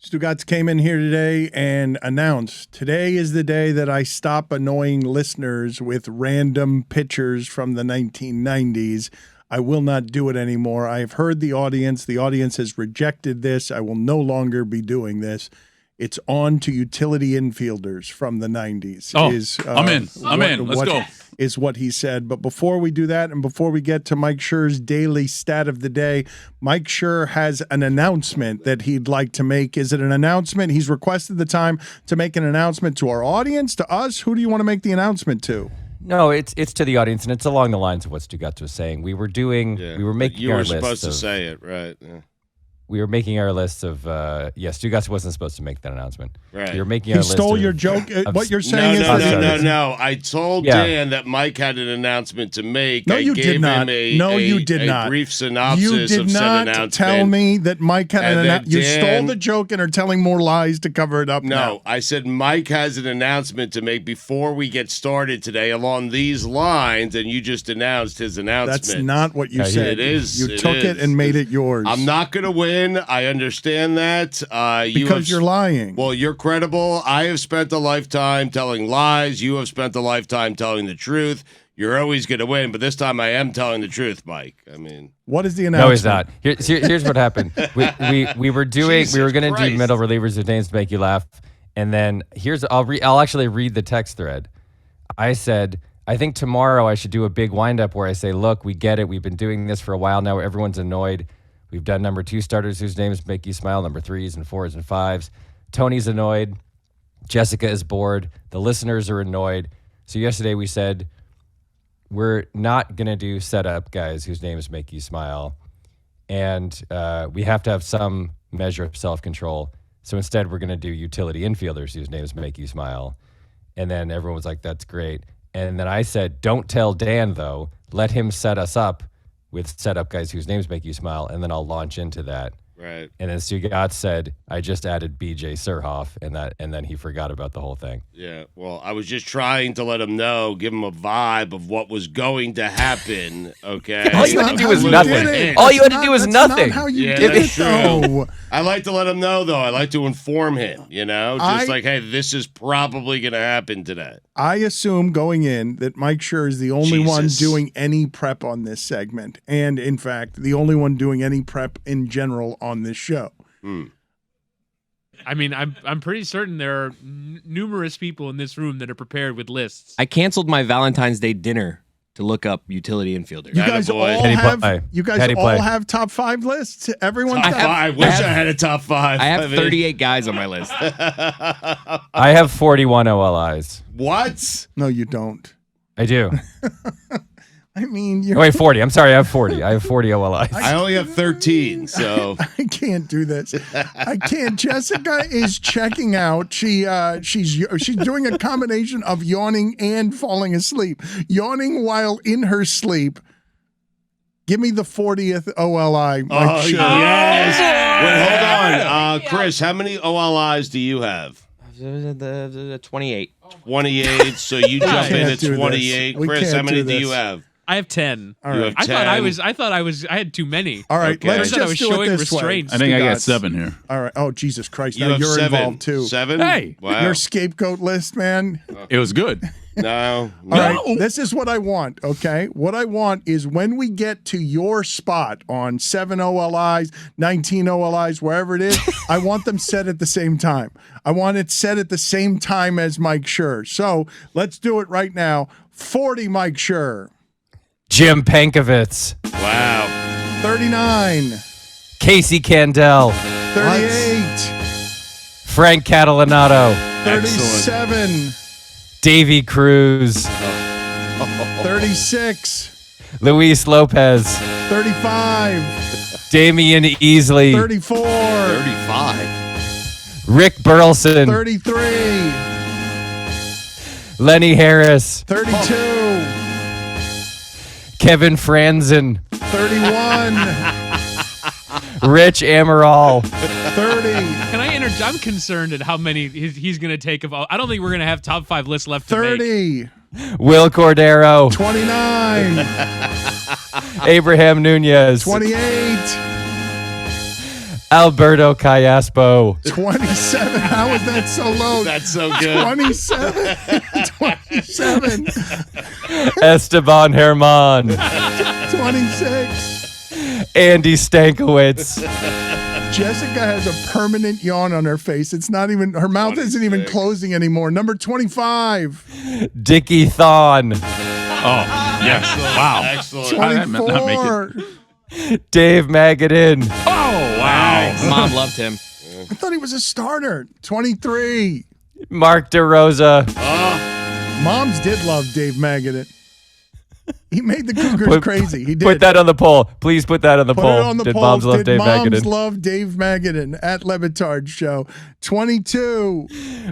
Stugotz came in here today and announced, today is the day that I stop annoying listeners with random pictures from the 1990s. I will not do it anymore. I have heard the audience. The audience has rejected this. I will no longer be doing this. It's on to utility infielders from the 90s. I'm in. Let's go. Is what he said. But before we do that, and before we get to Mike Schur's daily stat of the day, Mike Schur has an announcement that he'd like to make. Is it an announcement? He's requested the time to make an announcement to our audience, to us. Who do you want to make the announcement to? No, it's to the audience, and it's along the lines of what Stugotz was saying. We were making our list. You were supposed to say it, right? Yeah. We were making our list of Stugotz wasn't supposed to make that announcement. Right. We were making our list. He stole your joke. What you're saying is no. I told Dan that Mike had an announcement to make. No, you did not. You did not. Brief synopsis you did of said not announcement. Tell me that Mike had an announcement. You stole the joke and are telling more lies to cover it up. No, I said Mike has an announcement to make before we get started today along these lines, and you just announced his announcement. That's not what you said. It is. You took it and made it yours. I'm not going to win. I understand that. Because you're lying. Well, you're credible. I have spent a lifetime telling lies. You have spent a lifetime telling the truth. You're always going to win, but this time I am telling the truth, Mike. I mean, what is the announcement? No, he's not. Here's what happened. We were going to do middle relievers with names to make you laugh, and then I'll actually read the text thread. I said, I think tomorrow I should do a big windup where I say, look, we get it. We've been doing this for a while now. Everyone's annoyed. We've done number 2 starters whose names make you smile, number 3s and 4s and 5s. Tony's annoyed. Jessica is bored. The listeners are annoyed. So yesterday we said, we're not going to do setup guys whose names make you smile. And we have to have some measure of self-control. So instead we're going to do utility infielders whose names make you smile. And then everyone was like, that's great. And then I said, don't tell Dan, though. Let him set us up with setup guys whose names make you smile, and then I'll launch into that. Right. And then Stugotz said, I just added BJ Surhoff, and then he forgot about the whole thing. Yeah, well, I was just trying to let him know, give him a vibe of what was going to happen, okay? All you had to do was nothing. All you had to do was nothing. Not how you did it, though. I like to let him know, though. I like to inform him, just like, hey, this is probably going to happen today. I assume going in that Mike Schur is the only one doing any prep on this segment, and in fact, the only one doing any prep in general on this show. I mean, I'm pretty certain there are numerous people in this room that are prepared with lists. I canceled my Valentine's Day dinner to look up utility infielders. You guys all have top 5 lists. Everyone's I wish I had a top 5. I have 38 guys on my list. I have 41 OLIs. What? No, you don't. I do. I mean, wait, 40. I'm sorry, I have 40. I have 40 OLIs. I only have 13, so I can't do this. I can't. Jessica is checking out. She's doing a combination of yawning and falling asleep. Yawning while in her sleep. Give me the 40th OLI. Mike Schur. Yes. Wait, hold on. Chris, how many OLIs do you have? 28. 28. So you jump in at 28. Chris, how many do you have? I have 10. All right. I thought I had too many. All right. Okay. Let's just I was do showing it this restraint. I think I got 7 here. All right. Oh, Jesus Christ. You now have you're 7. involved too. 7? Hey. Wow. Your scapegoat list, man. It was good. No. All right, this is what I want, okay? What I want is when we get to your spot on 7 OLIs, 19 OLIs, wherever it is, I want them set at the same time. I want it set at the same time as Mike Schur. So let's do it right now. 40 Mike Schur. Jim Pankovitz. Wow. 39. Casey Candel. 38. Frank Catalanato. 37. Davy Cruz. 36. Luis Lopez. 35. Damian Easley. 34. 35. Rick Burleson. 33. Lenny Harris. 32. Kevin Franzen. 31. Rich Amaral. 30. Can I interject? I'm concerned at how many he's going to take of all. I don't think we're going to have top 5 lists left to make. 30. Will Cordero. 29. Abraham Nunez. 28. Alberto Callaspo. 27. How is that so low? That's so good. 27. 27. Esteban Herman. 26. Andy Stankiewicz. Jessica has a permanent yawn on her face. It's not even, her mouth isn't even closing anymore. Number 25. Dickie Thon. Oh, yes. Wow. Excellent. I did not make 24. Dave Magadan. Oh, wow. Mom loved him. I thought he was a starter. 23. Mark DeRosa. Moms did love Dave Magadan. He made the Cougars crazy. He did. Put that on the poll. Please put that on the Put poll. it on the Did poll. moms love Dave moms Magadan? love Dave Magadan at LeBatard Show. 22.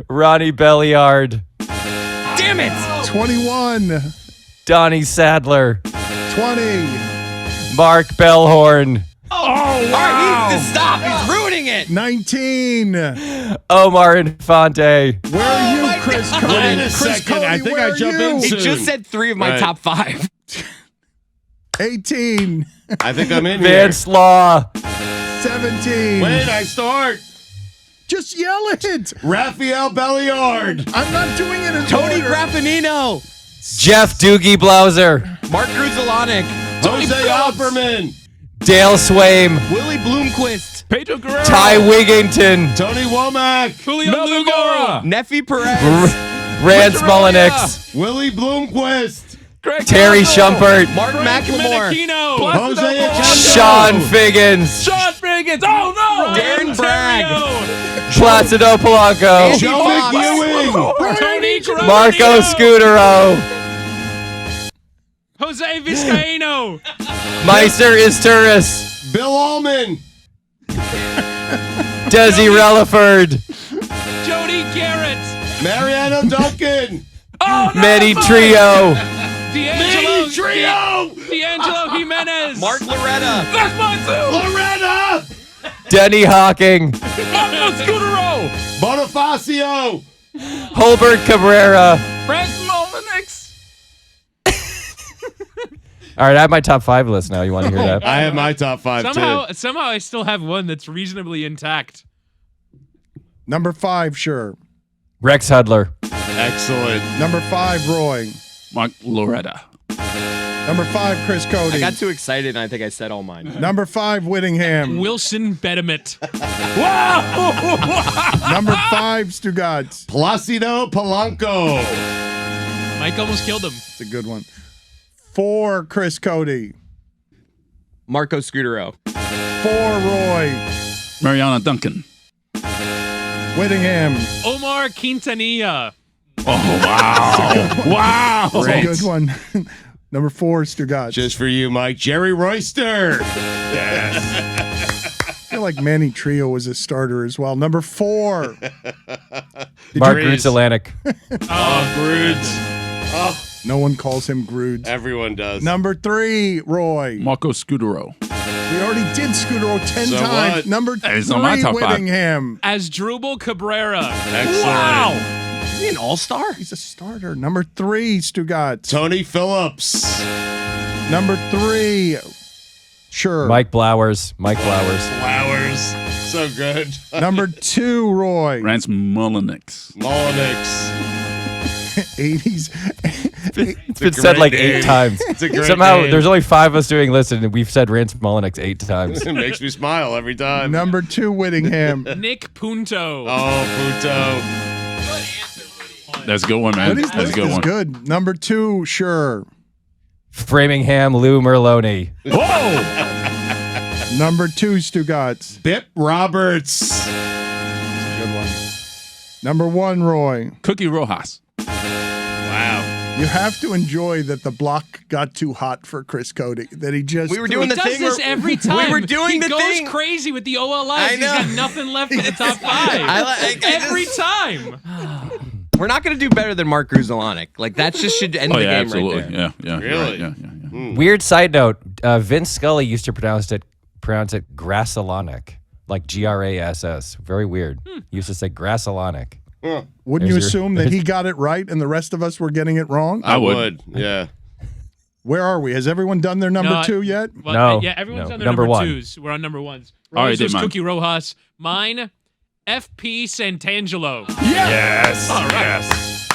Ronnie Belliard. Damn it! 21. Donnie Sadler. 20. Mark Bellhorn. Stop! He's ruining it. 19. Omar Infante. Where are you, Chris Cody? Wait a Chris second. Cody, I think where I are jump you? in He soon. just said 3 of my Right. top 5. 18. I think I'm in here. Vance Law. 17. Wait, I start. Just yell it. Raphael Belliard. I'm not doing it in Tony order. Graffinino. Jeff Doogie Blauser. Mark Gruzelanek. Jose Opperman. Dale Swaim. Willie Bloomquist. Pedro Guerrero. Ty Wigington. Tony Womack. Julio Melvin Lugo. Mora. Neffy Perez. Rance Richard Mullenix. Willie Bloomquist. Greg Terry Campbell. Shumpert. Mark McLemore. Menachino. Jose Acando. Sean Figgins. Sean Figgins. Oh, no. Darren Bragg. Placido Polanco. Andy Joe Fox. McEwing. Tony Graffinino. Marco Scudero. Jose Vizcaíno. Meister Isturis. Bill Allman. Desi Relaford. Jody Garrett. Mariano Duncan. Oh, no. Manny Trio. D'Angelo. Trio. D'Angelo Jimenez. Mark Loretta. That's mine, too. Loretta. Denny Hawking. Marco Scudero. Bonifacio. Holbert Cabrera. Frank Mullenix. All right, I have my top 5 list now. You want to hear that? I have my top 5 Somehow I still have one that's reasonably intact. Number 5, sure. Rex Hudler. Excellent. Number 5, Roy. Mark Loretta. Number 5, Chris Cody. I got too excited and I think I said all mine. Number 5, Whittingham. Wilson Betterment. Number 5, Stugotz. Placido Polanco. Mike almost killed him. It's a good one. 4, Chris Cody. Marco Scudero. 4, Roy. Mariana Duncan. Whittingham. Omar Quintanilla. Oh, wow. Wow. That's a good one. Number 4, Stugotz. Just for you, Mike. Jerry Royster. I feel like Manny Trio was a starter as well. Number 4. Mark Gruzelanek. Oh, Grudes. Oh, No one calls him Grudes. everyone does. Number 3, Roy. Marco Scudero. We already did Scudero 10 So times. what? Number He's 3, on my top 5. Whittingham. Asdrubal Cabrera. Excellent. Is he an all-star? He's a starter. Number 3, Stugotz. Tony Phillips. Number 3, sure. Mike Blowers. Flowers. So good. Number 2, Roy. Rance Mullenix. Mullenix. 80s. It's been said like 8 times. It's a great Somehow, name. there's only 5 of us doing listen, and we've said Rance Mullenix 8 times. It makes me smile every time. Number 2, Whittingham. Nick Punto. Oh, Puto. That's a good one, man. Woody's That's a list good is one. good. Number 2, sure. Framingham Lou Merlone. Whoa! Number 2, Stugotz. Bip Roberts. Good one. Number 1, Roy. Cookie Rojas. Wow. You have to enjoy that the block got too hot for Chris Cody. That he just We were doing He the does thing this where- every time. We were doing he the goes thing. crazy with the OLS. I He's know. got nothing left in the top 5. I every just- time. We're not going to do better than Mark Gruzelanek. Like, that just should end Oh, the yeah, game absolutely. right there. Yeah. Really? Yeah. Weird side note: Vince Scully used to pronounce it Grassalonic, like Grass. Very weird. He used to say Grassalonic. Wouldn't you There's your- assume that he got it right and the rest of us were getting it wrong? I would. Yeah. Where are we? Has everyone done their number 2 yet? Well, No, yeah, everyone's no. on their Number number one. 2s. We're on number 1s. All right, Rosso's mine. Cookie Rojas. Mine, FP Santangelo. Yes. All right. Yes.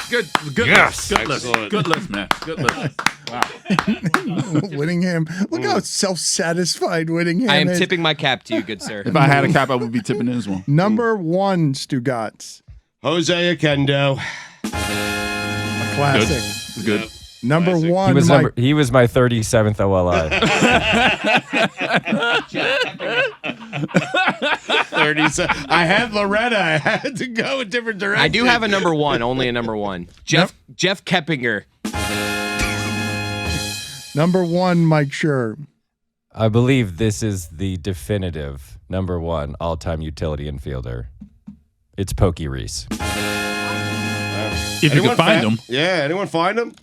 Good Yes. list. Good list. Excellent. Good list, man. Good list. Whittingham. Look how self-satisfied Whittingham I am is. tipping my cap to you, good sir. If I had a cap, I would be tipping this one. Number 1, Stugotz. Jose Akendo. A classic. Good. Number Classic. 1, Mike. He was my 37th OLI. 37. I had Loretta. I had to go a different direction. I do have a number 1, only a number 1. Jeff Keppinger. Number 1, Mike Schur. I believe this is the definitive number 1 all-time utility infielder. It's Pokey Reese. If you Anyone can find fa- them. Yeah, anyone find him?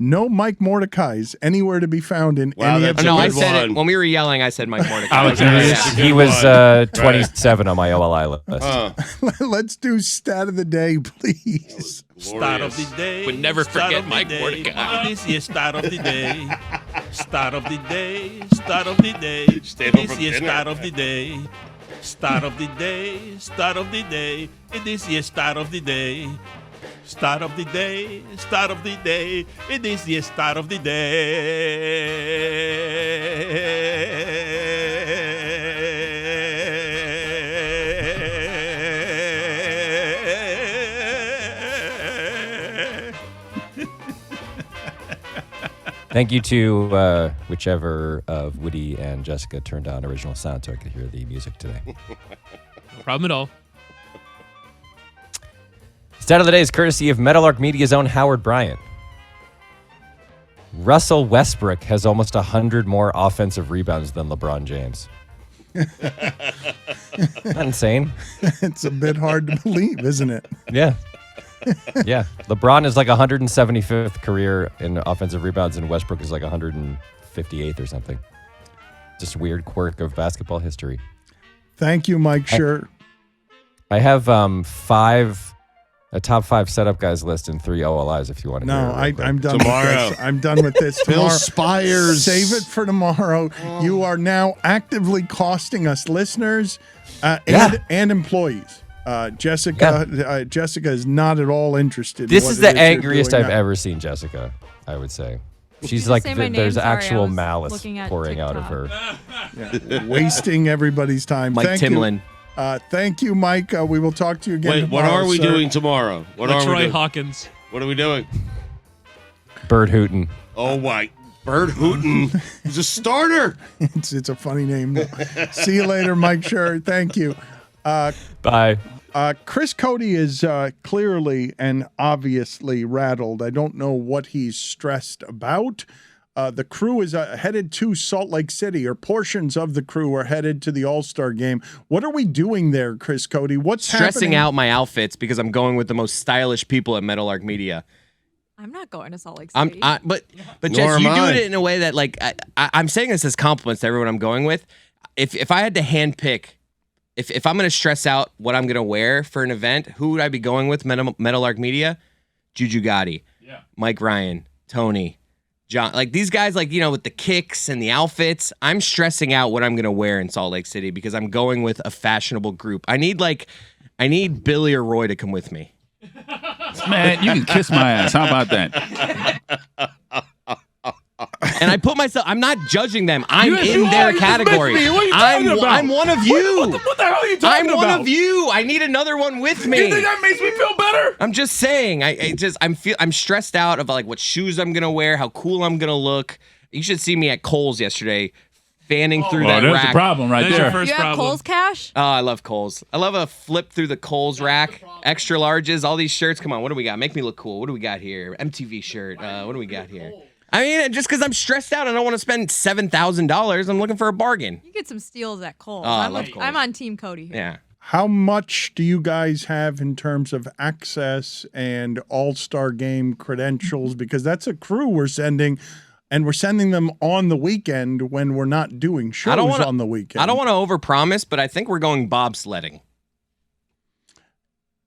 No Mike Mordecai's anywhere to be found in Wow, any of that's the No, I good said one. it when we were yelling. I said Mike Mordecai. Alex, He was 27 on my OLI list. Let's do stat of the day, please. Start of the day. Would never start forget of the Mike day. Mordecai. This is start of the day. Start of the day. Start of the day. Stayed home This from is dinner. start of the day. Start of the day. Start of the day. This is start of the day. Start of the day. Start of the day. This is start of the day. Thank you to whichever of Woody and Jessica turned on original sound so I could hear the music today. No problem at all. Stat of the day is courtesy of Meadowlark Media's own Howard Bryant. Russell Westbrook has almost 100 more offensive rebounds than LeBron James. Not insane. It's a bit hard to believe, isn't it? Yeah. Yeah. LeBron is like 175th career in offensive rebounds, and Westbrook is like 158th or something. Just a weird quirk of basketball history. Thank you, Mike Schur. I have a top 5 setup guys list and 3 OLIs if you want to hear No, it real quick. I'm done Tomorrow. with this. I'm done with this. Bill Tomorrow. Spires. Save it for tomorrow. You are now actively costing us listeners and employees. Jessica is not at all interested. This in what is it the you're angriest doing I've now. ever seen Jessica, I would say. She's you like, say my name? there's Sorry, I actual was malice looking at pouring out of TikTok. her. Wasting everybody's time. Mike Thank Timlin. you. Thank you, Mike. We will talk to you again Wait, what tomorrow, are we sir. doing tomorrow? What are we LaTroy doing? Hawkins. What are we doing? Bird hootin'. Oh, my. Bird Hooten. He's a starter. It's a funny name. See you later, Mike Schur. Thank you. Bye. Chris Cody is clearly and obviously rattled. I don't know what he's stressed about. The crew is headed to Salt Lake City, or portions of the crew are headed to the All-Star game. What are we doing there, Chris Cody? What's Stressing happening? out my outfits because I'm going with the most stylish people at Meadowlark Media. I'm not going to Salt Lake City. But Nor Jess, am you do I. it in a way that like I'm saying this as compliments to everyone I'm going with. If I had to handpick, if I'm going to stress out what I'm going to wear for an event, who would I be going with? Meadowlark Media, Juju Gotti, Mike Ryan, Tony, John, like these guys, like, you know, with the kicks and the outfits. I'm stressing out what I'm going to wear in Salt Lake City because I'm going with a fashionable group. I need Billy or Roy to come with me. Man, you can kiss my ass. How about that? And I put myself, I'm not judging them. I'm Yes, in you their are. You just category. missed me. What are you talking about? I'm one of you. What the hell are you I'm talking about? one of you. I need another one with me. You think that makes me feel better? I'm just saying. I'm stressed out about like what shoes I'm gonna wear, how cool I'm gonna look. You should see me at Kohl's yesterday, fanning through that there's rack. the problem right There's there. your first you have problem. Kohl's cash? Oh, I love Kohl's. I love a flip through the Kohl's rack. Extra larges, all these shirts. Come on, what do we got? Make me look cool. What do we got here? MTV shirt. What do we got here? I mean, just because I'm stressed out and I don't want to spend $7,000, I'm looking for a bargain. You get some steals at Kohl's. Oh, I love Kohl's. I'm on Team Cody here. Yeah. How much do you guys have in terms of access and All-Star game credentials? Because that's a crew we're sending, and we're sending them on the weekend when we're not doing shows on the weekend. I don't want to overpromise, but I think we're going bobsledding.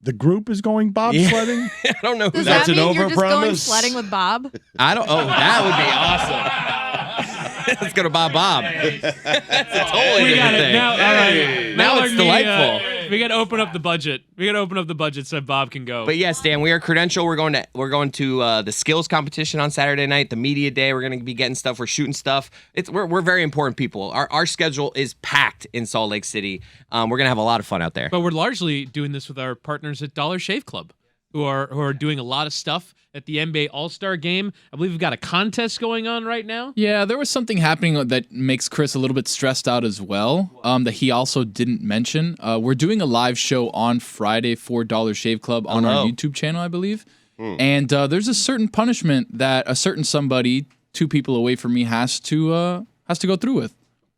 The group is going bobsledding? I don't know. Does That's that an mean you're just going overpromise? sledding with Bob? I don't. Oh, that would be awesome. Let's go to Bob. That's a totally We got different it thing. now. All right, Now Metal it's Arc delightful. Media, we got to open up the budget. We got to open up the budget so Bob can go. But yes, Dan, we are credential. We're going to the skills competition on Saturday night, the media day. We're going to be getting stuff. We're shooting stuff. We're very important people. Our schedule is packed in Salt Lake City. We're going to have a lot of fun out there. But we're largely doing this with our partners at Dollar Shave Club, who are doing a lot of stuff at the NBA All-Star Game. I believe we've got a contest going on right now. Yeah, there was something happening that makes Chris a little bit stressed out as well, that he also didn't mention. We're doing a live show on Friday for Dollar Shave Club on our YouTube channel, I believe. And there's a certain punishment that a certain somebody 2 people away from me has to go through with.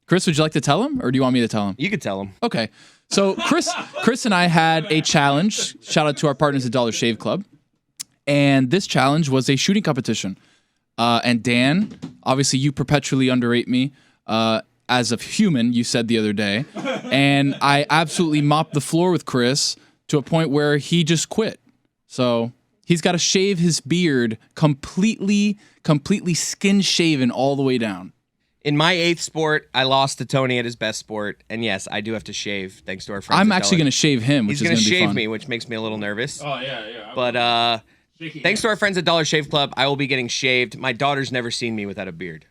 Chris, would you like to tell him, or do you want me to tell him? You could tell them. Okay. So Chris and I had a challenge. Shout out to our partners at Dollar Shave Club. And this challenge was a shooting competition. And Dan, obviously you perpetually underrate me as a human, you said the other day. And I absolutely mopped the floor with Chris to a point where he just quit. So he's got to shave his beard completely skin shaven all the way down. In my 8th sport, I lost to Tony at his best sport. And yes, I do have to shave, thanks to our friends. I'm actually going to shave him, which He's is going to be shave fun. me, which makes me a little nervous. Oh, yeah. But thanks to our friends at Dollar Shave Club, I will be getting shaved. My daughter's never seen me without a beard.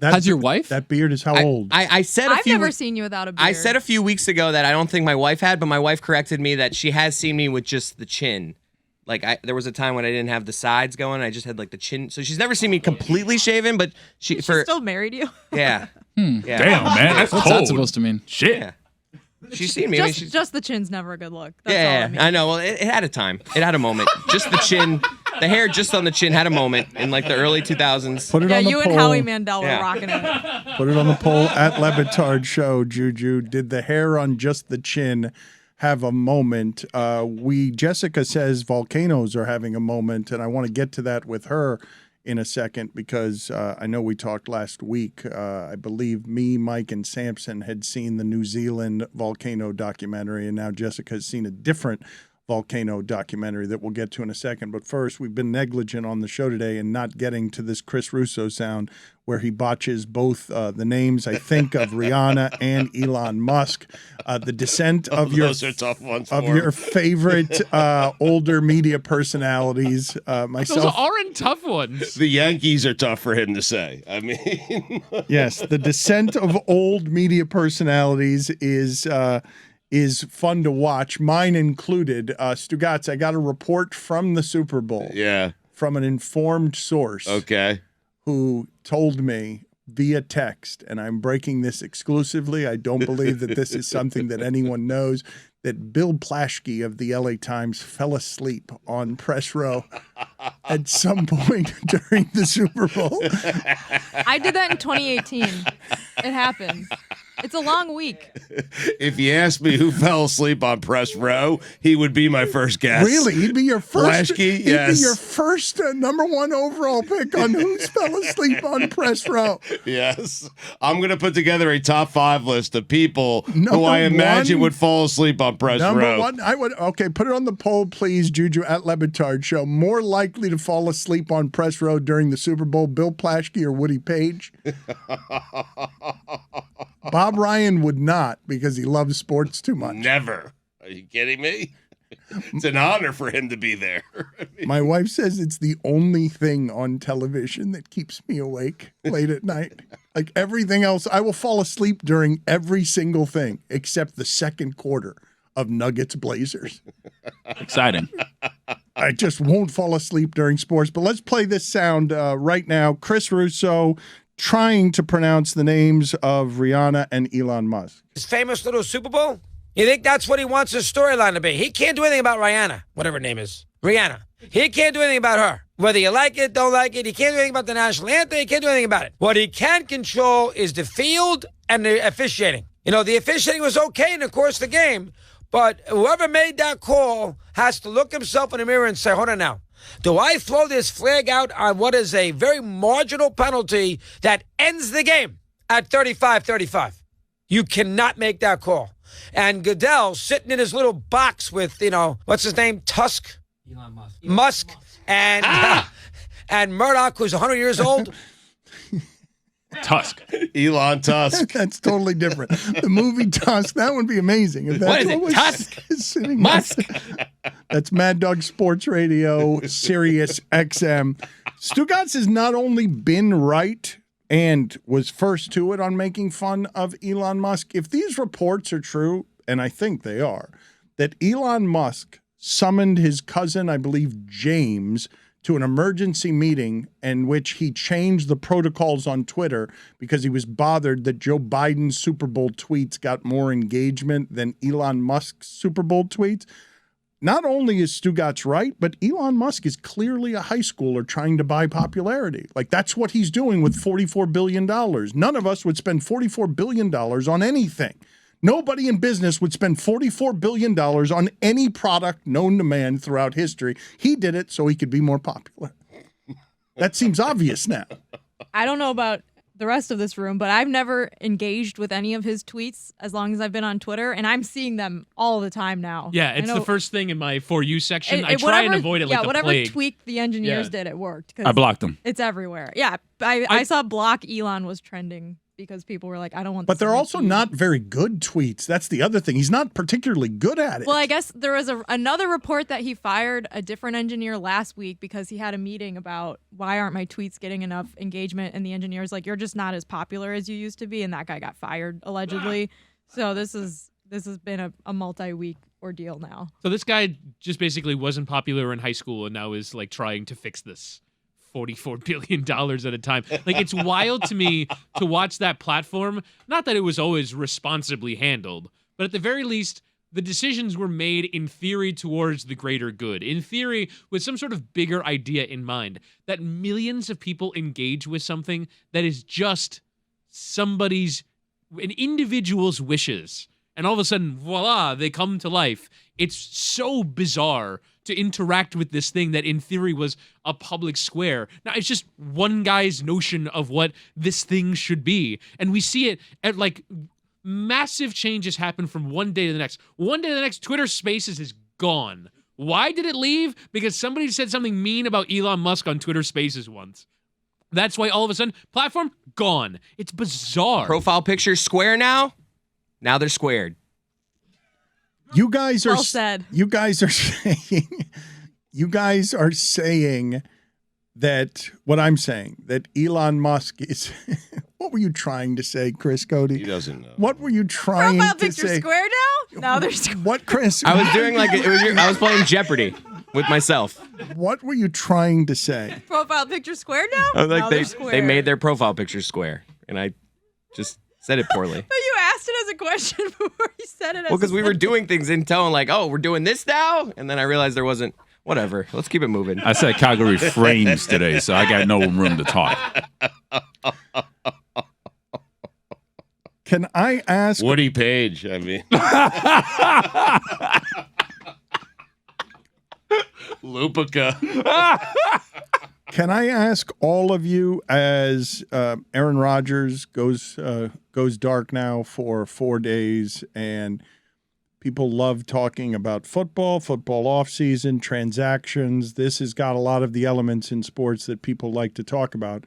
Has your wife? That beard is how old? I said I've never seen you without a beard. I said a few weeks ago that I don't think my wife had, but my wife corrected me that she has seen me with just the chin. Like there was a time when I didn't have the sides going. I just had like the chin. So she's never seen me completely shaven, but She's still married you? yeah. Hmm. Yeah. Damn, man, that's What's that supposed to mean? Shit. Yeah. She's seen me. Just the chin's never a good look. That's Yeah, all I mean. I know. Well, it had a time. It had a moment. Just the chin, the hair just on the chin had a moment in like the early 2000s. Put it on the you poll. and Howie Mandel were Yeah. rocking it. Put it on the poll at LeBatard Show, Juju. Did the hair on just the chin have a moment? Jessica says volcanoes are having a moment, and I want to get to that with her in a second because I know we talked last week. I believe me, Mike, and Samson had seen the New Zealand volcano documentary, and now Jessica has seen a different volcano documentary that we'll get to in a second. But first, we've been negligent on the show today and not getting to this Chris Russo sound where he botches both the names, I think, of Rihanna and Elon Musk. The descent of Those are tough ones of for your him. favorite older media personalities. Those Myself, aren't tough ones. The Yankees are tough for him to say. I mean, yes, the descent of old media personalities is fun to watch, mine included. Stugotz, I got a report from the Super Bowl. Yeah. From an informed source. Okay. Who told me via text, and I'm breaking this exclusively. I don't believe that this is something that anyone knows, that Bill Plaschke of the LA Times fell asleep on press row at some point during the Super Bowl. I did that in 2018. It happened. It's a long week. If you ask me who fell asleep on press row, he would be my first guess. Really? He'd be your first. Plaschke, He'd yes. be your first number 1 overall pick on who's fell asleep on press row. Yes. I'm going to put together a top 5 list of people who Number I imagine one- would fall asleep on press Number row. 1, I would. Okay, put it on the poll, please, Juju at LeBatard Show. More likely to fall asleep on press row during the Super Bowl, Bill Plaschke or Woody Page? Bob Ryan would not because he loves sports too much. Never. Are you kidding me? It's an honor for him to be there. My wife says it's the only thing on television that keeps me awake late at night. Like everything else, I will fall asleep during every single thing except the second quarter of Nuggets Blazers. Exciting. I just won't fall asleep during sports. But let's play this sound right now. Chris Russo trying to pronounce the names of Rihanna and Elon Musk. His famous little Super Bowl? You think that's what he wants his storyline to be? He can't do anything about Rihanna, whatever her name is. Rihanna. He can't do anything about her. Whether you like it, don't like it, he can't do anything about the national anthem, he can't do anything about it. What he can control is the field and the officiating. You know, the officiating was okay in the course of the game, but whoever made that call has to look himself in the mirror and say, hold on now. Do I throw this flag out on what is a very marginal penalty that ends the game at 35-35? You cannot make that call. And Goodell sitting in his little box with, what's his name? Tusk? Elon Musk. Musk. And, and Murdoch, who's 100 years old. Tusk. Elon Tusk. That's totally different. The movie Tusk, that would be amazing. If What is that's it? was Tusk? sitting Musk. That's Mad Dog Sports Radio, Sirius XM. Stugotz has not only been right and was first to it on making fun of Elon Musk. If these reports are true, and I think they are, that Elon Musk summoned his cousin, I believe James, to an emergency meeting in which he changed the protocols on Twitter because he was bothered that Joe Biden's Super Bowl tweets got more engagement than Elon Musk's Super Bowl tweets. Not only is Stugotz right, but Elon Musk is clearly a high schooler trying to buy popularity. Like, that's what he's doing with $44 billion. None of us would spend $44 billion on anything. Nobody in business would spend $44 billion on any product known to man throughout history. He did it so he could be more popular. That seems obvious now. I don't know about the rest of this room, but I've never engaged with any of his tweets as long as I've been on Twitter, and I'm seeing them all the time now. Yeah, it's the first thing in my For You section. I try whatever, and avoid it like the whatever plague. tweak the engineers did, it worked. I blocked them. It's everywhere. Yeah, I saw block Elon was trending because people were like, I don't want this. But they're also not very good tweets. That's the other thing. He's not particularly good at it. Well, I guess there was another report that he fired a different engineer last week because he had a meeting about why aren't my tweets getting enough engagement, and the engineer's like, you're just not as popular as you used to be, and that guy got fired allegedly. So this has been a multi-week ordeal now. So this guy just basically wasn't popular in high school and now is like trying to fix this. $44 billion at a time. Like, it's wild to me to watch that platform. Not that it was always responsibly handled, but at the very least, the decisions were made in theory towards the greater good. In theory, with some sort of bigger idea in mind, that millions of people engage with something that is just an individual's wishes. And all of a sudden, voila, they come to life. It's so bizarre to interact with this thing that in theory was a public square. Now, it's just one guy's notion of what this thing should be. And we see it at like massive changes happen from one day to the next. One day to the next, Twitter Spaces is gone. Why did it leave? Because somebody said something mean about Elon Musk on Twitter Spaces once. That's why all of a sudden, platform gone. It's bizarre. Profile pictures square now? Now they're squared. You guys are Well said. You guys are saying that what I'm saying, that Elon Musk is what were you trying to say, Chris Cody? He doesn't know. What were you trying Profile to picture say? square now? Now they're square. What, Chris? I was doing I was playing Jeopardy with myself. What were you trying to say? Profile picture square now? I was like, Now they're square. they made their profile picture square, and I just said it poorly. But you asked it as a question before you said it as Well, because a we were doing things in tone like, oh, we're doing this now, and then I realized there wasn't. Whatever. Let's keep it moving. I said Calgary Frames today, so I got no room to talk. Can I ask Woody Page, I mean. Lupica. Can I ask all of you, as Aaron Rodgers goes dark now for 4 days, and people love talking about football offseason, transactions. This has got a lot of the elements in sports that people like to talk about.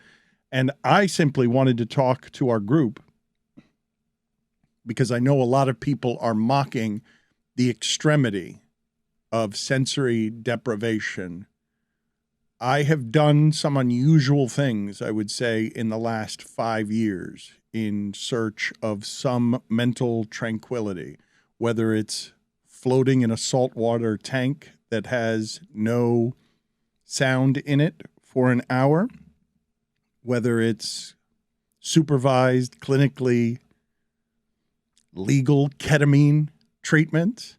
And I simply wanted to talk to our group because I know a lot of people are mocking the extremity of sensory deprivation. I have done some unusual things, I would say, in the last 5 years in search of some mental tranquility, whether it's floating in a saltwater tank that has no sound in it for an hour, whether it's supervised, clinically legal ketamine treatment.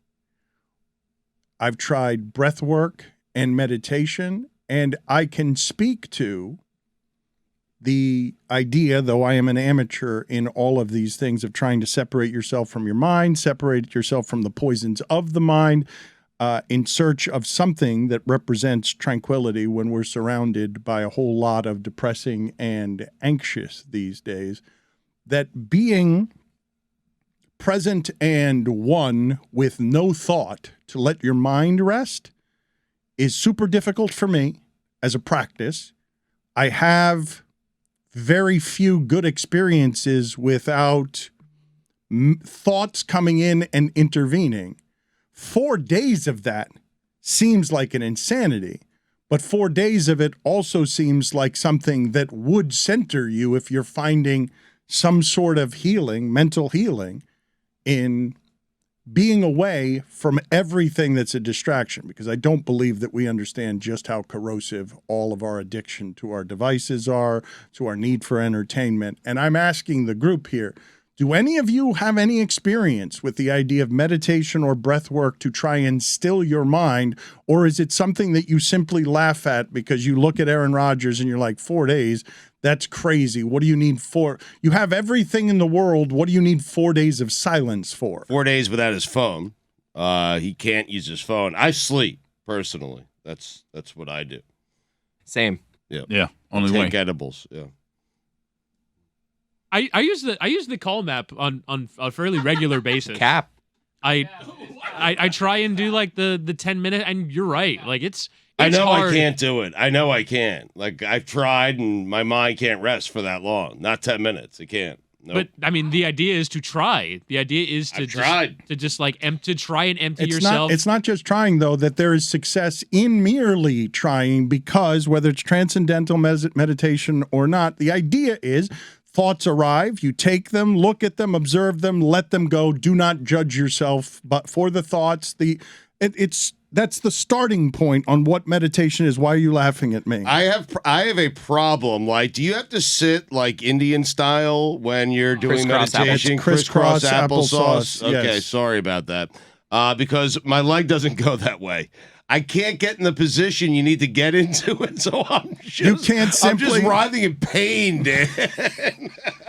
I've tried breath work and meditation. And I can speak to the idea, though I am an amateur in all of these things, of trying to separate yourself from your mind, separate yourself from the poisons of the mind, in search of something that represents tranquility when we're surrounded by a whole lot of depressing and anxious these days. That being present and one with no thought to let your mind rest is super difficult for me as a practice. I have very few good experiences without thoughts coming in and intervening. 4 days of that seems like an insanity, but 4 days of it also seems like something that would center you if you're finding some sort of healing, mental healing, in being away from everything that's a distraction, because I don't believe that we understand just how corrosive all of our addiction to our devices are, to our need for entertainment. And I'm asking the group here, do any of you have any experience with the idea of meditation or breath work to try and still your mind, or is it something that you simply laugh at because you look at Aaron Rodgers and you're like, 4 days, that's crazy. What do you need for? You have everything in the world. What do you need 4 days of silence for? 4 days without his phone. He can't use his phone. I sleep, personally. That's what I do. Same. Yeah, only way. Take edibles, yeah. I use the Calm app on a fairly regular basis. Cap. I try and do like the 10-minute, and you're right. Like it's I know hard. I can't do it. I know I can't. Like, I've tried, and my mind can't rest for that long. Not 10 minutes. It can't. Nope. But I mean, the idea is to try. The idea is to try and empty yourself. It's not just trying, though, that there is success in merely trying, because whether it's transcendental meditation or not, the idea is thoughts arrive, you take them, look at them, observe them, let them go. Do not judge yourself, but for the thoughts, that's the starting point on what meditation is. Why are you laughing at me? I have a problem. Like, do you have to sit like Indian style when you're doing meditation? Crisscross applesauce. Okay, Yes. sorry about that. Because my leg doesn't go that way. I can't get in the position you need to get into it, so I'm just writhing in pain, Dan.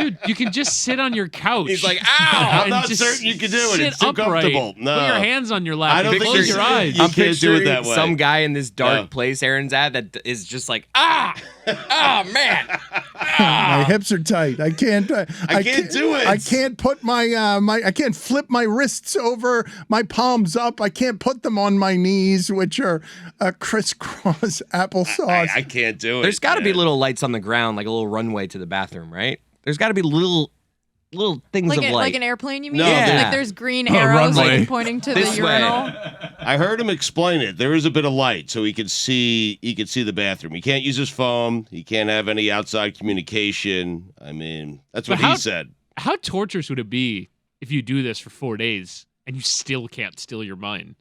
Dude, you can just sit on your couch. He's like, ow! I'm not certain you can do it. It's too upright. comfortable. No. Put your hands on your lap. I don't think close your eyes. You I'm can't do it that way. Some guy in this dark place Aaron's at that is just like, oh man, My hips are tight. I can't do it. I can't put I can't flip my wrists over, my palms up. I can't put them on my knees, which are crisscross applesauce. I can't do it. There's got to be little lights on the ground, like a little runway to the bathroom, right? There's got to be little things of light. Like an airplane, you mean? No, like there's green arrows runway. pointing to This the way. urinal. I heard him explain it. There is a bit of light, so he could see the bathroom. He can't use his phone. He can't have any outside communication. I mean, that's what he said. How torturous would it be if you do this for 4 days and you still can't still your mind?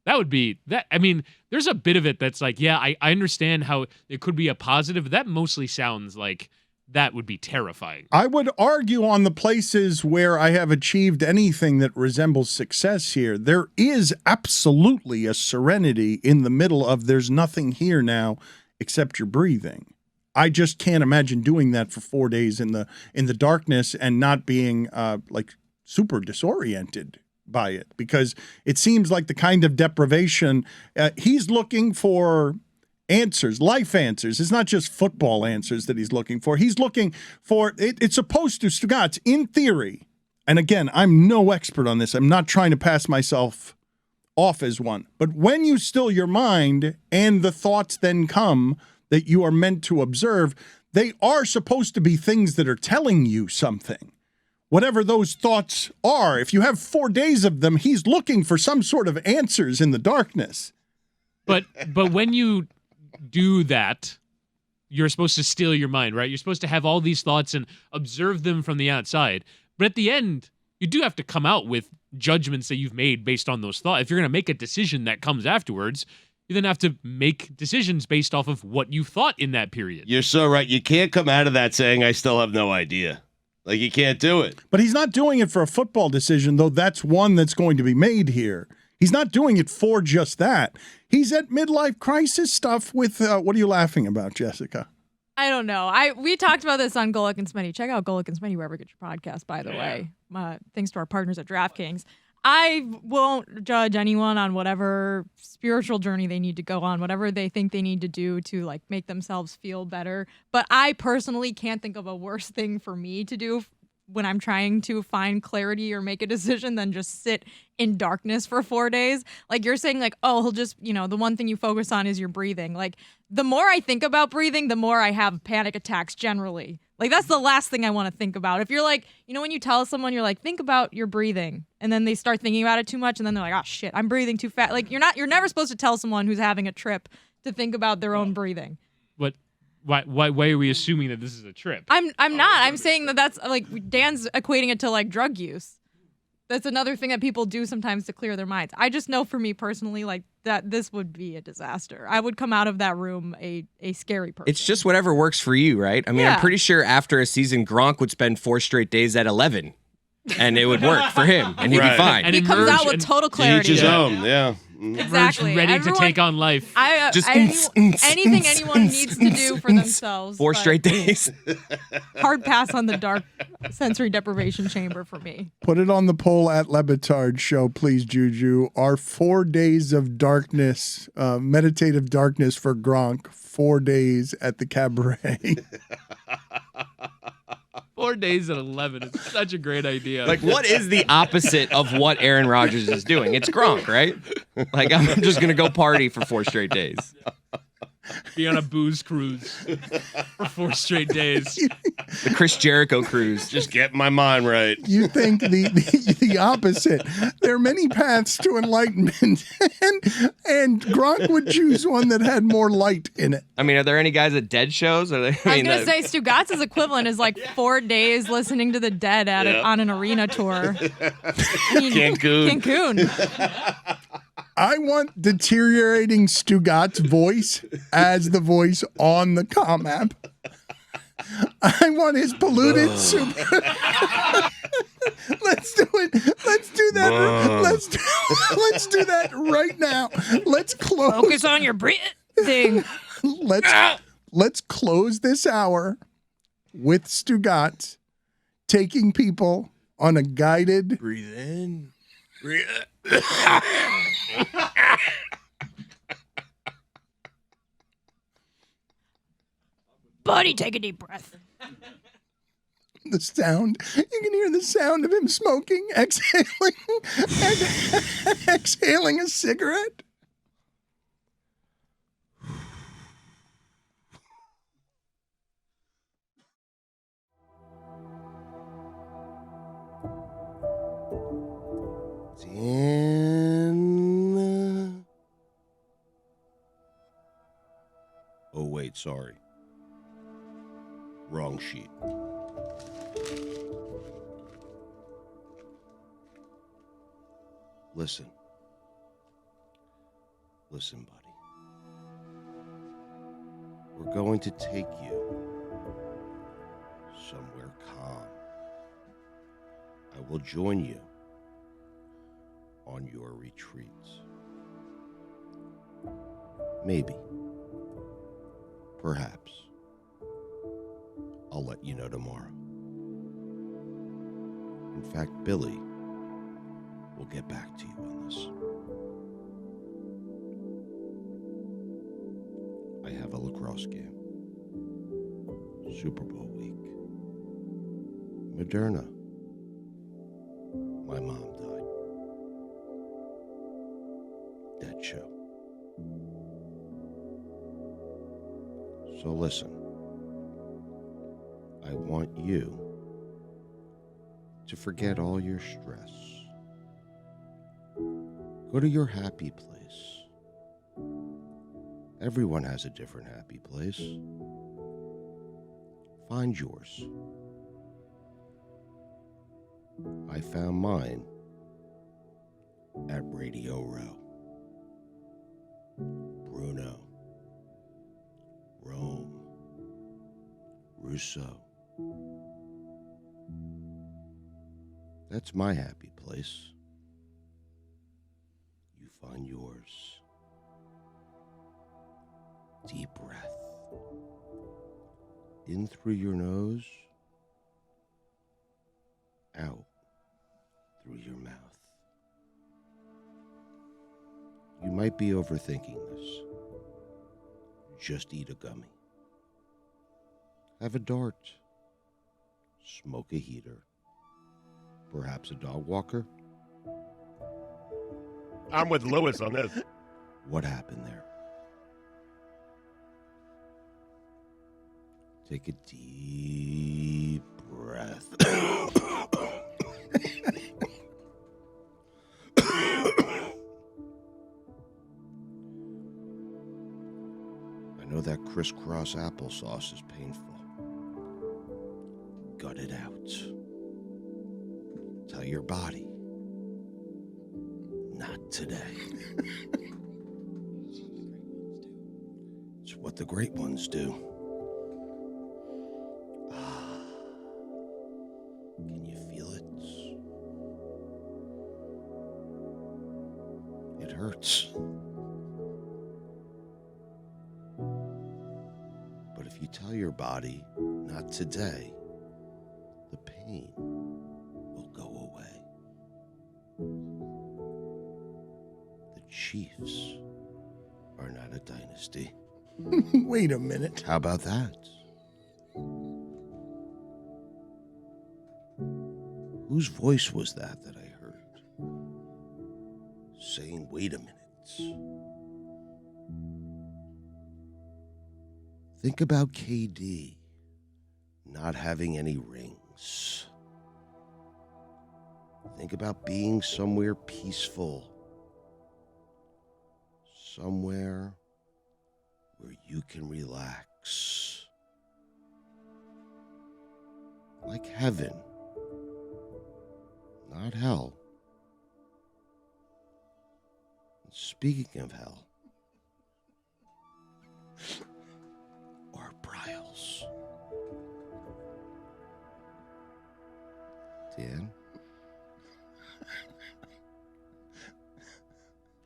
That would be that. I mean, there's a bit of it that's like, yeah, I understand how it could be a positive. That mostly sounds like that would be terrifying. I would argue on the places where I have achieved anything that resembles success here, there is absolutely a serenity in the middle of there's nothing here now except your breathing. I just can't imagine doing that for 4 days in the darkness and not being like super disoriented by it, because it seems like the kind of deprivation he's looking for. Answers, life answers. It's not just football answers that he's looking for. He's looking for, it's supposed to, Stugotz, in theory, and again, I'm no expert on this. I'm not trying to pass myself off as one. But when you still your mind and the thoughts then come that you are meant to observe, they are supposed to be things that are telling you something. Whatever those thoughts are, if you have 4 days of them, he's looking for some sort of answers in the darkness. But when you do that, you're supposed to steal your mind, right? You're supposed to have all these thoughts and observe them from the outside. But at the end, you do have to come out with judgments that you've made based on those thoughts. If you're going to make a decision that comes afterwards, you then have to make decisions based off of what you thought in that period. You're so right. You can't come out of that saying, I still have no idea. Like, you can't do it. But he's not doing it for a football decision, though that's one that's going to be made here. He's not doing it for just that. He's at midlife crisis stuff with, what are you laughing about, Jessica? I don't know. We talked about this on Golic and Smitty. Check out Golic and Smitty wherever you get your podcast, by the way. Thanks to our partners at DraftKings. I won't judge anyone on whatever spiritual journey they need to go on, whatever they think they need to do to like make themselves feel better. But I personally can't think of a worse thing for me to do when I'm trying to find clarity or make a decision than just sit in darkness for 4 days. Like you're saying, like, oh, he'll just, the one thing you focus on is your breathing. Like the more I think about breathing, the more I have panic attacks generally. Like that's the last thing I want to think about. If you're like, when you tell someone, you're like, think about your breathing, and then they start thinking about it too much, and then they're like, oh shit, I'm breathing too fast. Like you're never supposed to tell someone who's having a trip to think about their own breathing. But why are we assuming that this is a trip? I'm not. I'm saying that's like Dan's equating it to like drug use. That's another thing that people do sometimes to clear their minds. I just know for me personally, like that this would be a disaster. I would come out of that room a scary person. It's just whatever works for you, right? I mean, Yeah. I'm pretty sure after a season, Gronk would spend 4 straight days at 11, and it would work for him, and he'd be Right. fine. And he comes out emerge with and total To each clarity. his own, yeah. Exactly. ready Everyone- to take on life. Anything anyone needs to do for themselves. 4 but straight days. Hard pass on the dark sensory deprivation chamber for me. Put it on the poll at LeBatard Show, please, Juju. Are 4 days of darkness, meditative darkness for Gronk, 4 days at the cabaret? 4 days at 11 is such a great idea. Like, what is the opposite of what Aaron Rodgers is doing? It's Gronk, right? Like, I'm just going to go party for 4 straight days. be on a booze cruise for 4 straight days. The Chris Jericho cruise. Just get my mind right. You think the opposite. There are many paths to enlightenment, and Gronk would choose one that had more light in it. I mean, are there any guys at Dead shows? Are they, I was gonna say Stugotz's equivalent is like 4 days listening to the Dead on an arena tour. Cancun. I want deteriorating Stugotz voice as the voice on the comm app. I want his polluted super. Let's do it. Let's do that. Let's do that right now. Let's close. Focus on your breathing. Let's close this hour with Stugotz taking people on a guided Breathe in. Breathe. Buddy, take a deep breath. the sound. You can hear the sound of him smoking, exhaling a cigarette. Oh, wait, sorry. Wrong sheet. Listen. Listen, buddy. We're going to take you somewhere calm. I will join you on your retreats. Maybe. Perhaps. I'll let you know tomorrow. In fact, Billy will get back to you on this. I have a lacrosse game. Super Bowl week. Moderna. My mom died. Dead show. So listen. I want you to forget all your stress. Go to your happy place. Everyone has a different happy place. Find yours. I found mine at Radio Row. Bruno. Rome. Russo. That's my happy place. You find yours. Deep breath. In through your nose. Out through your mouth. You might be overthinking this. Just eat a gummy. Have a dart. Smoke a heater. Perhaps a dog walker? I'm with Lewis on this. What happened there? Take a deep breath. I know that crisscross applesauce is painful. Gut it out. Tell your body, not today. It's what the great ones do. Can you feel it? It hurts. But if you tell your body, not today, the pain will go away. The Chiefs are not a dynasty. Wait a minute. How about that? Whose voice was that I heard? Saying, wait a minute. Think about KD not having any rings. Think about being somewhere peaceful. Somewhere where you can relax. Like heaven. Not hell. Speaking of hell, or Bryles. Dan?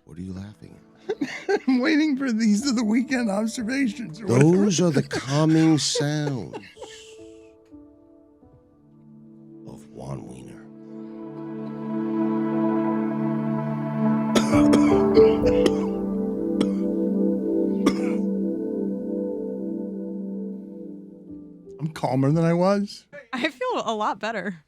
What are you laughing at? I'm waiting for these are the weekend observations. Or Those are the calming sounds of Juan Wiener. I'm calmer than I was. I feel a lot better.